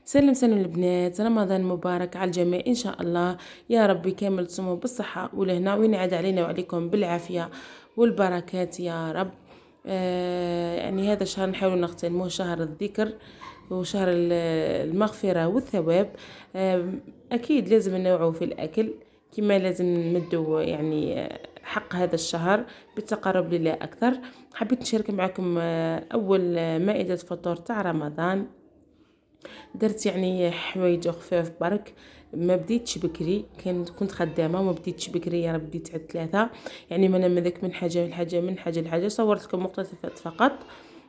سلم سلم البنات، رمضان مبارك على الجميع إن شاء الله. يا ربي كامل تصوموا بالصحة والهنا وينعاد علينا وعليكم بالعافية والبركات يا رب. يعني هذا الشهر نحاول نغتنموه شهر الذكر وشهر المغفرة والثواب. أكيد لازم ننوعوا في الأكل، كما لازم نمدوا يعني حق هذا الشهر بالتقرب لله أكثر. حبيت نشارك معكم أول مائدة فطور تاع رمضان. درت يعني حوايج خفاف برك، ما بديتش بكري، كنت خدامه وما بديتش بكري، يا رب بديت على 3. يعني ما انا مذاك من حاجه لحاجه من حاجه لحاجه، صورت لكم مقتطفات فقط.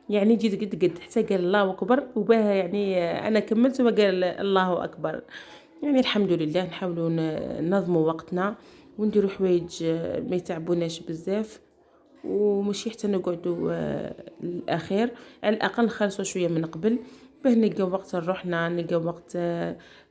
يعني جيت قد حتى قال الله اكبر وبها، يعني انا كملت وقال الله اكبر. يعني الحمد لله نحاولوا ننظموا وقتنا ونديروا حوايج ما يتعبوناش بزاف، ومشي حتى نقعدوا الاخير، على الاقل نخلصوا شويه من قبل باه نلقاو وقت لروحنا، نلقاو وقت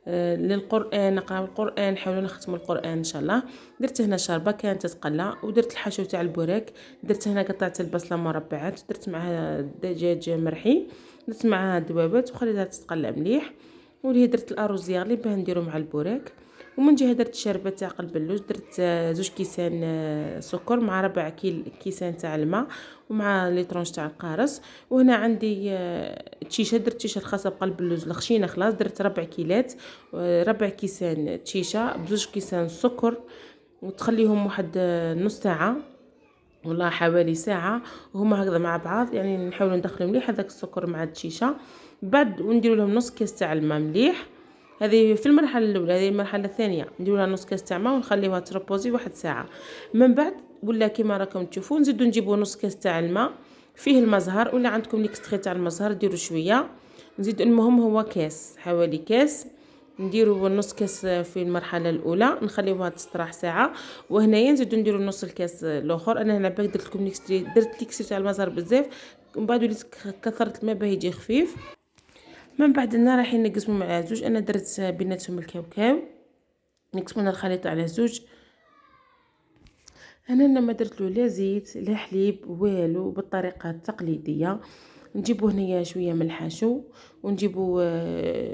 للقران، نقراو القران، نحاولوا نختموا القران ان شاء الله. درت هنا شاربه كانت تتقلى، ودرت الحشو تاع البوراك، درت هنا قطعت البصله مربعات، درت معها دجاج مرحي، درت معها دوابات وخليتها تتقلى مليح. ولهي درت الارز يغلي باه نديرو مع البوراك. ومن جهه درت الشربه تاع قلب اللوز، درت 2 كيسان سكر مع 4 كيسان تاع الماء ومع ليطرونج تاع القارص. وهنا عندي تشيشه، درت تشيشه الخاصه بقلب اللوز الخشينه خلاص، درت 4 كيلات، 4 كيسان تشيشه ب2 كيسان سكر، وتخليهم واحد نص ساعه والله حوالي ساعة وهما هكذا مع بعض. يعني نحاول ندخل مليح هذاك السكر مع الشيشة، بعد ونديروا لهم نص كاس تاع الماء مليح. هذه في المرحلة الأولى. هذه المرحلة الثانية نديروا لها نص كاس تاع ماء ونخليوها تربوزي 1 ساعة. من بعد ولا كيما راكم تشوفوا نزيدوا نجيبوا نص كاس تاع الماء فيه المزهر، ولا عندكم ليكستري تاع المزهر ديروا شوية. نزيد المهم هو كاس، حوالي كاس. نديروا نص كاس في المرحله الاولى نخليوها تستراح ساعه، وهنايا نزيدو نديروا نص الكاس الاخر. انا هنا باك درت لكم ليكستري، درت ليكستري تاع المزهر بزاف، ومن بعد وليت كثرت الماء باه يجي خفيف. من بعد هنا رايحين نقسموا مع زوج، انا درت بيناتهم الكاوكاو، نقسموا الخليط على زوج. انا ما درت له لا زيت لا حليب والو، بالطريقه التقليديه. نجيبو هنايا شويه من الحشو، ونجيبو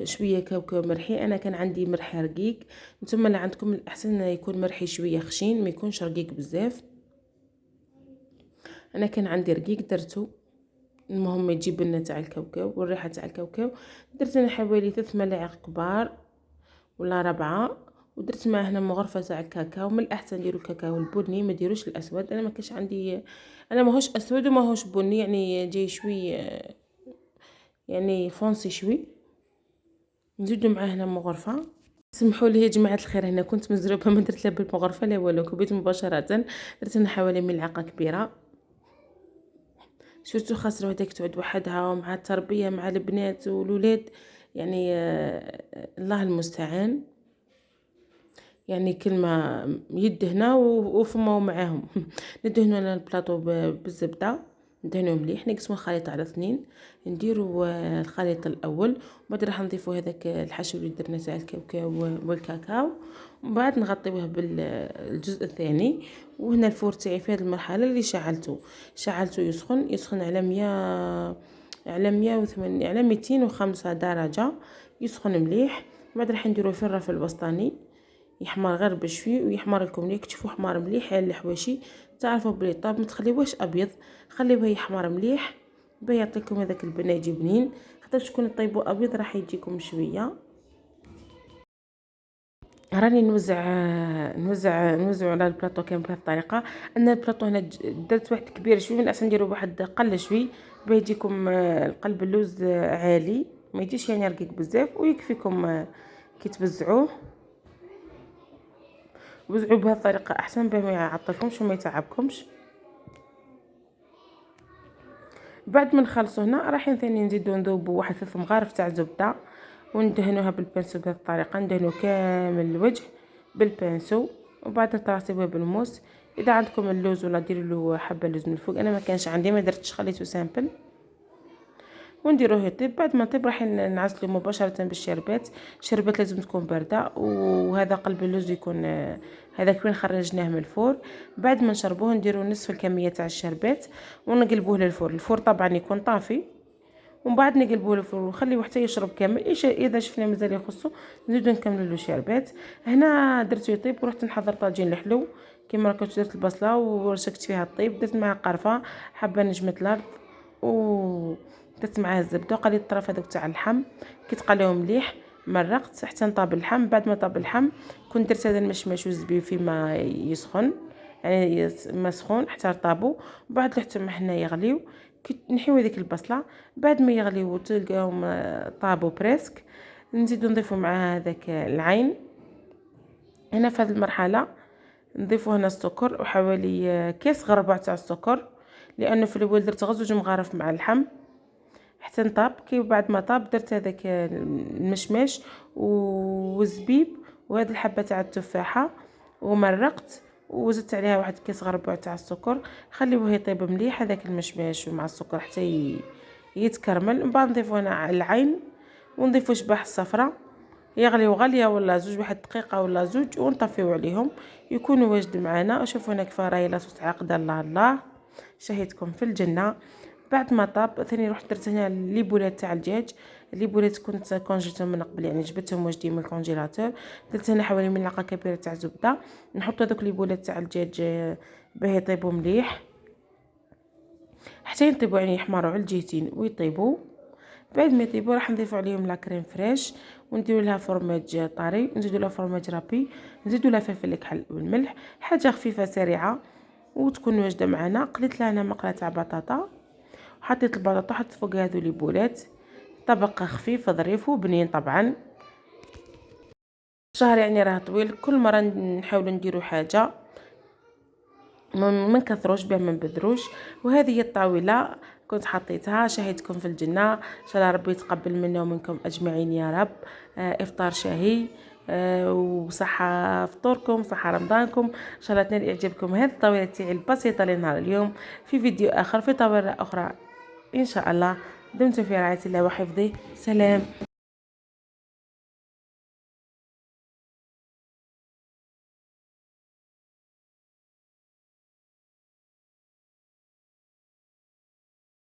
شويه كاوكاو مرحي. انا كان عندي مرحي رقيق، نتوما اللي عندكم الاحسن يكون مرحي شويه خشين، ما يكونش رقيق بزاف. انا كان عندي رقيق درتو. المهم يجيب لنا تاع الكاوكاو والريحه تاع الكاوكاو. درت انا حوالي 3 ملاعق كبار ولا 4. ودرت معاه هنا مغرفه تاع الكاكاو. من الاحسن ديروا الكاكاو البني، ما ديروش الاسود. انا ما كانش عندي، انا ماهوش اسود وماهوش بني، يعني جاي شوي يعني فونسي شوي. نزيدوا معاه هنا مغرفه. سمحوا لي يا جماعه الخير، هنا كنت مزروبه ما درت لا بالمغرفه لا والو، كبيت مباشره. درت هنا حوالي ملعقه كبيره. شفتوا خاصة وحدك تعود وحدها ومع التربيه مع البنات والولاد، يعني الله المستعان. يعني كلمة يدهنا وفماو معاهم. ندهنوا لنا البلاطو بالزبدة، ندهنوه مليح، نقسموا الخليط على 2. نديروا الخليط الاول، وبعد راح نضيفوا هذاك الحشو اللي درنا تاع الكاوكاو والكاكاو، ومن بعد نغطيوه بالجزء الثاني. وهنا الفور تاعي في هذه المرحله اللي شعلته يسخن على 100، على 108، على 205 درجه، يسخن مليح. بعد راح نديروا في الرف الوسطاني يحمر غير بشوي، ويحمر لكم ليك تشوفوا حمار مليح على الحواشي، تعرفوا بلي طاب. ما تخليوهش ابيض، خليوه يحمر مليح باه يعطيكم هذاك البنه يجي بنين. حتى تكون طيبوا ابيض راح يجيكم شويه. راني نوزع على البلاطو كامل بهذه الطريقه. انا البلاطو هنا درت واحد كبير شوي، من احسن نديروا واحد قل شوي باه يجيكم القلب اللوز عالي، ما يجيش يعني رقيق بزاف، ويكفيكم كي توزعوه. وزعوا بهذه الطريقه احسن باه ما يعطلكمش وما يتعبكمش. بعد ما نخلصوا هنا رايحين ثاني نزيدو نذوبوا واحد 3 مغارف تاع زبده، وندهنوها بالبانسو بهذه الطريقه. ندهنوا كامل الوجه بالبانسو، وبعد نطرطبوه بالموس. اذا عندكم اللوز ولا ديروا له حبه لوز من الفوق، انا ما كانش عندي ما درتش، خليته سامبل. ونديروه يطيب. بعد ما يطيب راح نعزلو مباشره بالشربات. الشربات لازم تكون بارده، وهذا قلب اللوز يكون هذاك وين خرجناه من الفور. بعد ما نشربوه نديرو نصف الكميه تاع الشربات ونقلبوه للفور. الفور طبعا يكون طافي، ومن بعد نقلبوه الفرن ونخليوه حتى يشرب كامل. اذا شفنا مازال يخصو نزيدو نكملوا له شربات. هنا درتو يطيب ورحت نحضر طاجين الحلو كما راكم. درت البصله ورشكت فيها الطيب، درت معها قرفه، حبه نجمه الارض، و درت معاه الزبده وقليت الطرف هذوك تاع اللحم. كي تقليهم مليح مرقت حتى نطاب اللحم. بعد ما طاب اللحم كنت درت هذا المشماش والزبيب فيما يسخن، يعني ما سخون حتى طابوا. وبعد لحتهم حنا يغليو كي نحيو هذيك البصله. بعد ما يغليو وتلقاهم طابوا بريسك، نزيدو نضيفو معاه هذاك العين. هنا في هذه المرحله نضيفو هنا السكر وحوالي كيس غربع تاع السكر، لانه في الاول درت غير زوج مغارف مع اللحم حتى نطاب. كي بعد ما طاب درت هذاك المشماش والزبيب وهذه الحبه تاع التفاحه ومرقت، وزدت عليها واحد كيس غربوع تاع السكر. خليوه يطيب مليح هذاك المشماش مع السكر حتى يتكرمل. من بعد نضيفو هنا العين ونضيفو شباح الصفراء يغليو غليه ولا زوج، واحد دقيقه ولا زوج، ونطفيو عليهم يكونوا واجد معنا. شوفوا هنا كيف راهي لاصوص عقده. الله الله شهيتكم في الجنه. بعد ما طاب ثاني رحت درت هنا ليبولات تاع الدجاج. الليبولات كنت كونجيتهم من قبل، يعني جبتهم واجدين من الكونجيلاتور. درت هنا حوالي ملعقه كبيره تاع زبده. نحط هذوك ليبولات تاع الدجاج باه يطيبوا مليح حتى يطيبوا، يعني يحمروا على الجهتين ويطيبوا. بعد ما يطيبوا راح نضيفوا عليهم لا كريم فريش ونديروا لها فرماج طري، نزيدوا لها فرماج رابي، نزيدوا لها فلفل الكحل والملح، حاجه خفيفه سريعه وتكون واجده معنا. قليت لها انا مقله تاع بطاطا وحطيت البطاطا، حطيت فوقها هذو لي بولات. طبق خفيف ظريف وبنين طبعا. شهر يعني راه طويل، كل مره نحاولوا نديروا حاجه ما نكثروش بها ما نبذروش. وهذه هي الطاوله كنت حطيتها. شهيتكم في الجنه ان شاء الله ربي يتقبل منا ومنكم اجمعين يا رب. افطار شهي وصحه فطوركم، صحه رمضانكم ان شاء الله تنال اعجابكم هذه الطاوله تاعي البسيطه لنهار اليوم. في فيديو اخر في طاوله اخرى ان شاء الله. دمتم في رعايه الله وحفظه. سلام.